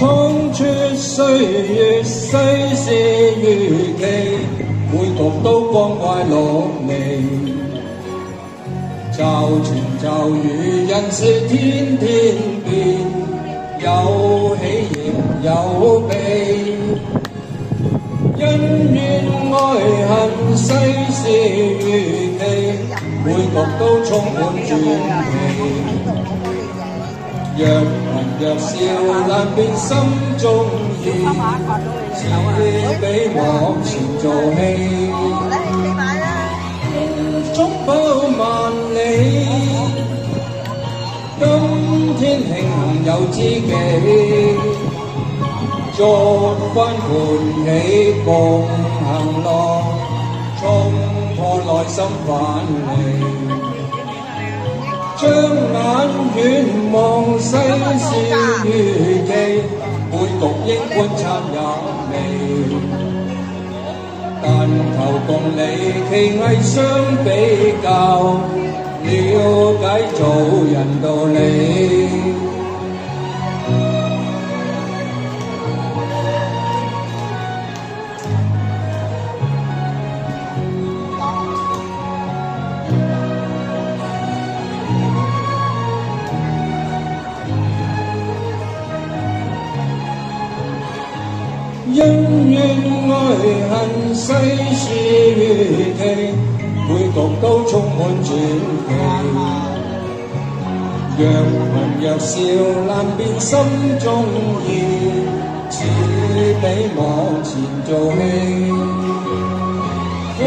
衝出歲月，世事如棋，每局都光怪陸離。驟晴驟雨，人事天天變，有喜亦有悲。恩怨愛恨，世事如棋，每局都充滿傳奇。若聞若笑，難辨心中意，只比幕前做戲。擁抱萬里，今天慶幸有知己，逐番歡喜共行樂，衝破內心藩籬。將眼遠望世事如棋，每局應觀察也微。但求共你奇藝相比較，了解做人道理。恩怨愛恨，世事如棋，每局都充滿傳奇。若聞若笑，難辨心中意，只比幕前做戲。苦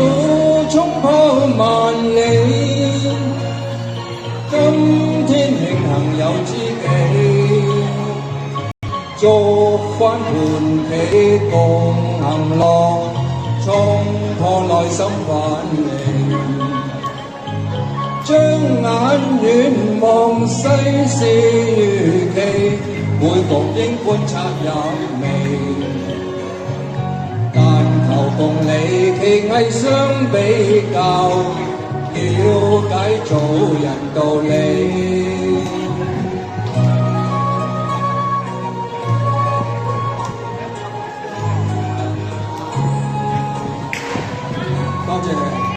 衝破萬里，今天慶幸有知己。逐番歡喜共行樂，衝破內心藩籬。將眼遠望世事如棋，每局應觀察也微。但求共你奇藝相比較，了解做人道理。